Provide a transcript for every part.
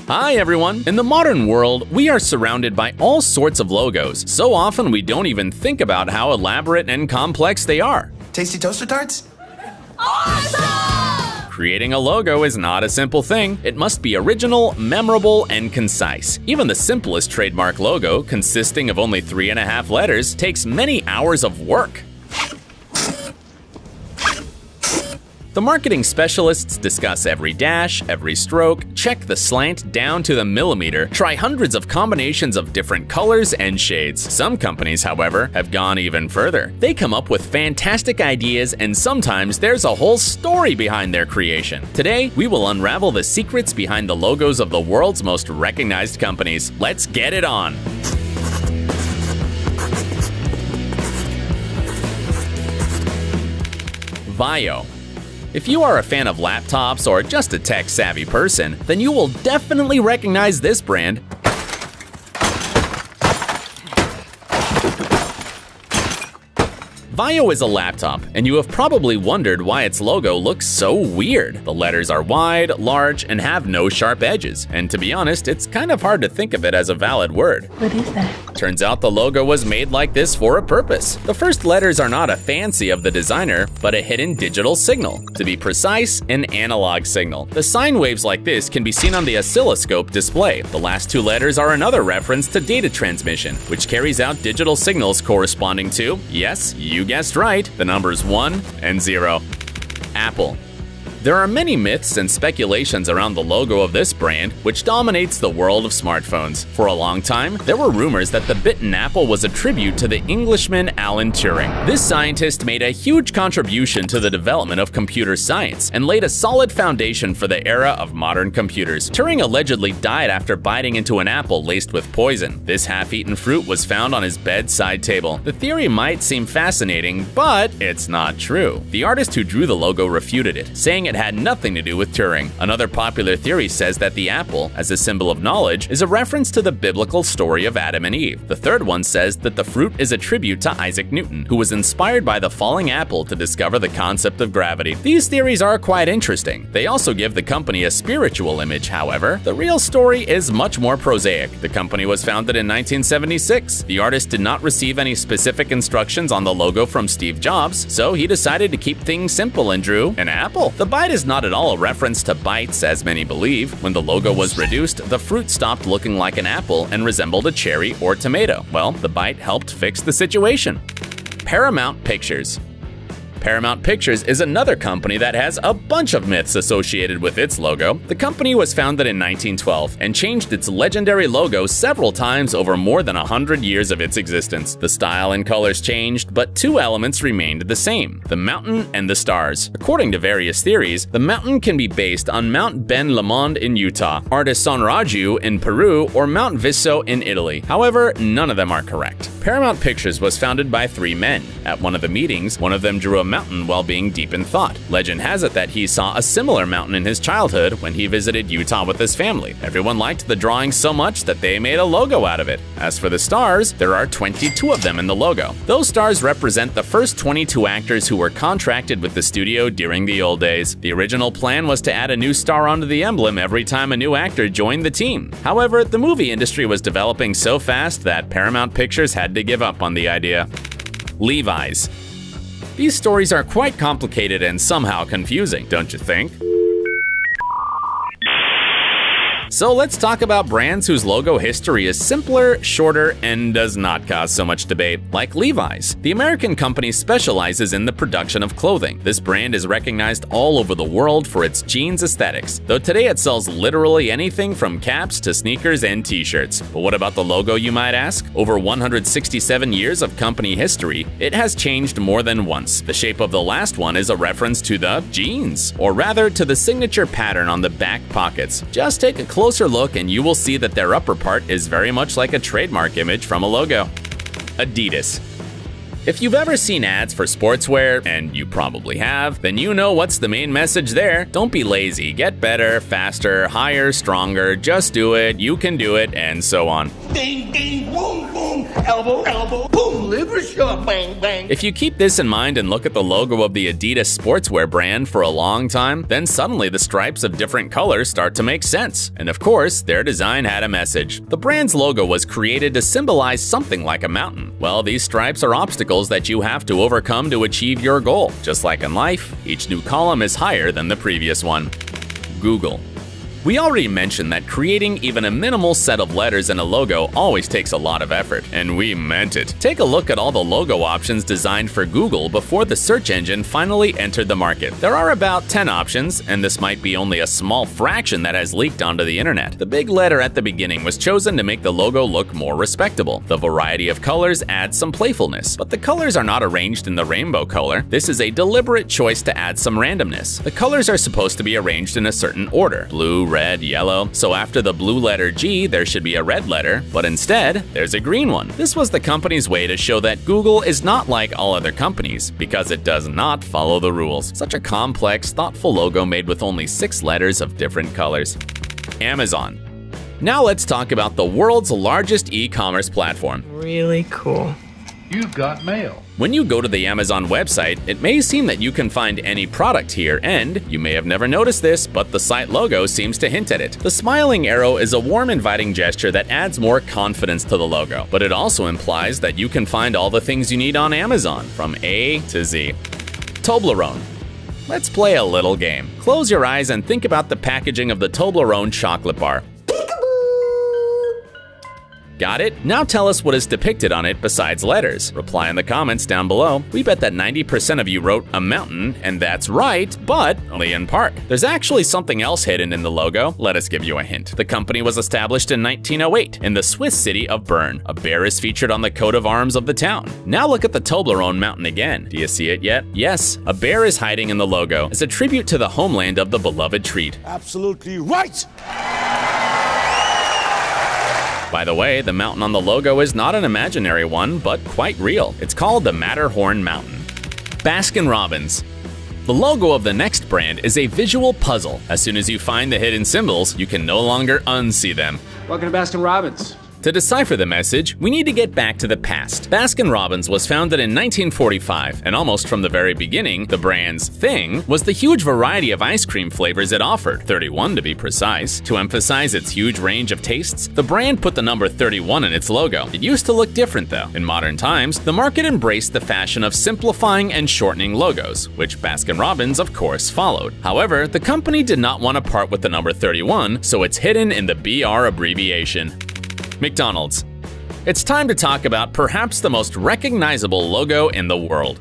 Hi everyone! In the modern world, we are surrounded by all sorts of logos. So often we don't even think about how elaborate and complex they are. Tasty toaster tarts? Awesome! Creating a logo is not a simple thing. It must be original, memorable, and concise. Even the simplest trademark logo, consisting of only 3.5 letters, takes many hours of work. The marketing specialists discuss every dash, every stroke, check the slant down to the millimeter, try hundreds of combinations of different colors and shades. Some companies, however, have gone even further. They come up with fantastic ideas, and sometimes there's a whole story behind their creation. Today, we will unravel the secrets behind the logos of the world's most recognized companies. Let's get it on! Vaio. If you are a fan of laptops or just a tech-savvy person, then you will definitely recognize this brand. Vaio is a laptop, and you have probably wondered why its logo looks so weird. The letters are wide, large, and have no sharp edges. And to be honest, it's kind of hard to think of it as a valid word. What is that? Turns out the logo was made like this for a purpose. The first letters are not a fancy of the designer, but a hidden digital signal. To be precise, an analog signal. The sine waves like this can be seen on the oscilloscope display. The last 2 letters are another reference to data transmission, which carries out digital signals corresponding to, yes, you guessed right, the numbers 1 and 0. Apple. There are many myths and speculations around the logo of this brand, which dominates the world of smartphones. For a long time, there were rumors that the bitten apple was a tribute to the Englishman Alan Turing. This scientist made a huge contribution to the development of computer science and laid a solid foundation for the era of modern computers. Turing allegedly died after biting into an apple laced with poison. This half-eaten fruit was found on his bedside table. The theory might seem fascinating, but it's not true. The artist who drew the logo refuted it, saying it had nothing to do with Turing. Another popular theory says that the apple, as a symbol of knowledge, is a reference to the biblical story of Adam and Eve. The third one says that the fruit is a tribute to Isaac Newton, who was inspired by the falling apple to discover the concept of gravity. These theories are quite interesting. They also give the company a spiritual image, however. The real story is much more prosaic. The company was founded in 1976. The artist did not receive any specific instructions on the logo from Steve Jobs, so he decided to keep things simple and drew an apple. The bite is not at all a reference to bites, as many believe. When the logo was reduced, the fruit stopped looking like an apple and resembled a cherry or tomato. Well, the bite helped fix the situation. Paramount Pictures. Paramount Pictures is another company that has a bunch of myths associated with its logo. The company was founded in 1912 and changed its legendary logo several times over more than 100 years of its existence. The style and colors changed, but 2 elements remained the same: the mountain and the stars. According to various theories, the mountain can be based on Mount Ben Lomond in Utah, Arteson Raju in Peru, or Mount Viso in Italy. However, none of them are correct. Paramount Pictures was founded by 3 men. At one of the meetings, one of them drew a mountain while being deep in thought. Legend has it that he saw a similar mountain in his childhood when he visited Utah with his family. Everyone liked the drawing so much that they made a logo out of it. As for the stars, there are 22 of them in the logo. Those stars represent the first 22 actors who were contracted with the studio during the old days. The original plan was to add a new star onto the emblem every time a new actor joined the team. However, the movie industry was developing so fast that Paramount Pictures had to give up on the idea. Levi's. These stories are quite complicated and somehow confusing, don't you think? So let's talk about brands whose logo history is simpler, shorter, and does not cause so much debate, like Levi's. The American company specializes in the production of clothing. This brand is recognized all over the world for its jeans aesthetics, though today it sells literally anything from caps to sneakers and t-shirts. But what about the logo, you might ask? Over 167 years of company history, it has changed more than once. The shape of the last one is a reference to the jeans, or rather to the signature pattern on the back pockets. Just take a closer look and you will see that their upper part is very much like a trademark image from a logo. Adidas. If you've ever seen ads for sportswear, and you probably have, then you know what's the main message there. Don't be lazy. Get better, faster, higher, stronger. Just do it. You can do it, and so on. Ding, ding, boom, boom, elbow, elbow, boom, liver shot, bang, bang. If you keep this in mind and look at the logo of the Adidas sportswear brand for a long time, then suddenly the stripes of different colors start to make sense. And of course, their design had a message. The brand's logo was created to symbolize something like a mountain. Well, these stripes are obstacles that you have to overcome to achieve your goal. Just like in life, each new column is higher than the previous one. Google. We already mentioned that creating even a minimal set of letters in a logo always takes a lot of effort, and we meant it. Take a look at all the logo options designed for Google before the search engine finally entered the market. There are about 10 options, and this might be only a small fraction that has leaked onto the internet. The big letter at the beginning was chosen to make the logo look more respectable. The variety of colors adds some playfulness, but the colors are not arranged in the rainbow color. This is a deliberate choice to add some randomness. The colors are supposed to be arranged in a certain order: blue, red, yellow. So after the blue letter G, there should be a red letter, but instead, there's a green one. This was the company's way to show that Google is not like all other companies, because it does not follow the rules. Such a complex, thoughtful logo made with only 6 letters of different colors. Amazon. Now let's talk about the world's largest e-commerce platform. Really cool. You've got mail. When you go to the Amazon website, it may seem that you can find any product here, and you may have never noticed this, but the site logo seems to hint at it. The smiling arrow is a warm, inviting gesture that adds more confidence to the logo, but it also implies that you can find all the things you need on Amazon, from A to Z. Toblerone. Let's play a little game. Close your eyes and think about the packaging of the Toblerone chocolate bar. Got it? Now tell us what is depicted on it besides letters. Reply in the comments down below. We bet that 90% of you wrote a mountain, and that's right, but only in part. There's actually something else hidden in the logo. Let us give you a hint. The company was established in 1908 in the Swiss city of Bern. A bear is featured on the coat of arms of the town. Now look at the Toblerone mountain again. Do you see it yet? Yes, a bear is hiding in the logo as a tribute to the homeland of the beloved treat. Absolutely right. By the way, the mountain on the logo is not an imaginary one, but quite real. It's called the Matterhorn Mountain. Baskin-Robbins. The logo of the next brand is a visual puzzle. As soon as you find the hidden symbols, you can no longer unsee them. Welcome to Baskin-Robbins. To decipher the message, we need to get back to the past. Baskin-Robbins was founded in 1945, and almost from the very beginning, the brand's thing was the huge variety of ice cream flavors it offered, 31 to be precise. To emphasize its huge range of tastes, the brand put the number 31 in its logo. It used to look different though. In modern times, the market embraced the fashion of simplifying and shortening logos, which Baskin-Robbins of course followed. However, the company did not want to part with the number 31, so it's hidden in the BR abbreviation. McDonald's. It's time to talk about perhaps the most recognizable logo in the world.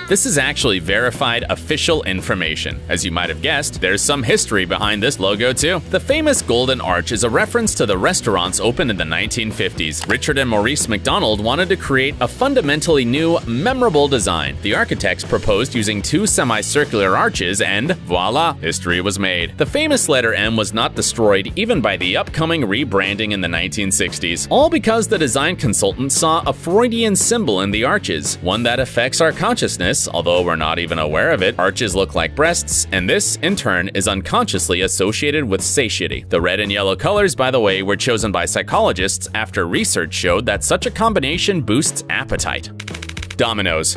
This is actually verified official information. As you might have guessed, there's some history behind this logo too. The famous Golden Arch is a reference to the restaurants opened in the 1950s. Richard and Maurice McDonald wanted to create a fundamentally new, memorable design. The architects proposed using 2 semicircular arches, and voila, history was made. The famous letter M was not destroyed even by the upcoming rebranding in the 1960s, all because the design consultant saw a Freudian symbol in the arches, one that affects our consciousness, although we're not even aware of it. Arches look like breasts, and this, in turn, is unconsciously associated with satiety. The red and yellow colors, by the way, were chosen by psychologists after research showed that such a combination boosts appetite. Domino's.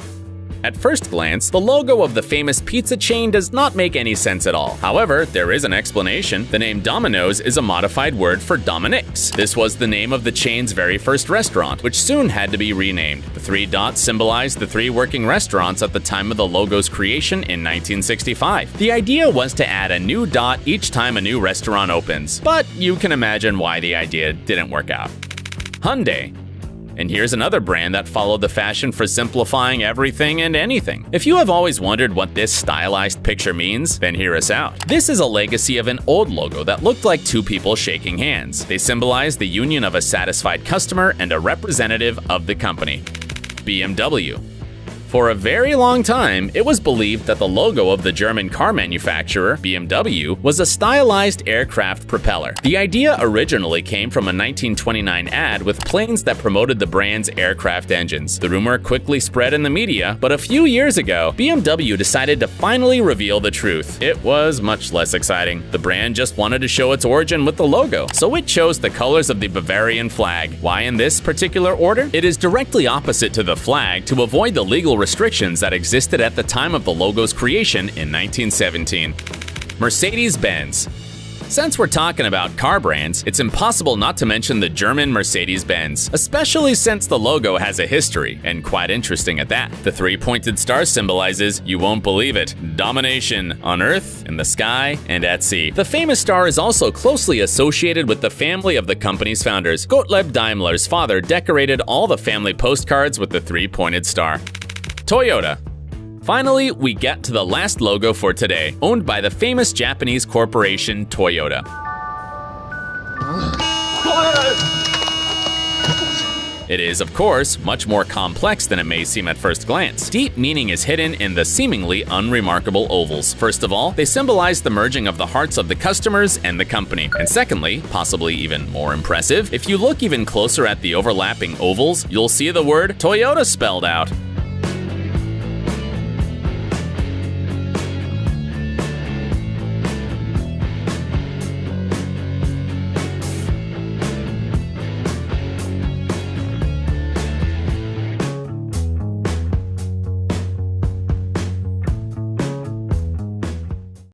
At first glance, the logo of the famous pizza chain does not make any sense at all. However, there is an explanation. The name Domino's is a modified word for Dominick's. This was the name of the chain's very first restaurant, which soon had to be renamed. The 3 dots symbolized the 3 working restaurants at the time of the logo's creation in 1965. The idea was to add a new dot each time a new restaurant opens, but you can imagine why the idea didn't work out. Hyundai. And here's another brand that followed the fashion for simplifying everything and anything. If you have always wondered what this stylized picture means, then hear us out. This is a legacy of an old logo that looked like 2 people shaking hands. They symbolize the union of a satisfied customer and a representative of the company. BMW. For a very long time, it was believed that the logo of the German car manufacturer, BMW, was a stylized aircraft propeller. The idea originally came from a 1929 ad with planes that promoted the brand's aircraft engines. The rumor quickly spread in the media, but a few years ago, BMW decided to finally reveal the truth. It was much less exciting. The brand just wanted to show its origin with the logo, so it chose the colors of the Bavarian flag. Why in this particular order? It is directly opposite to the flag to avoid the legal restrictions that existed at the time of the logo's creation in 1917. Mercedes-Benz. Since we're talking about car brands, it's impossible not to mention the German Mercedes-Benz, especially since the logo has a history, and quite interesting at that. The three-pointed star symbolizes, you won't believe it, domination on Earth, in the sky, and at sea. The famous star is also closely associated with the family of the company's founders. Gottlieb Daimler's father decorated all the family postcards with the three-pointed star. Toyota. Finally, we get to the last logo for today, owned by the famous Japanese corporation Toyota. It is, of course, much more complex than it may seem at first glance. Deep meaning is hidden in the seemingly unremarkable ovals. First of all, they symbolize the merging of the hearts of the customers and the company. And secondly, possibly even more impressive, if you look even closer at the overlapping ovals, you'll see the word Toyota spelled out.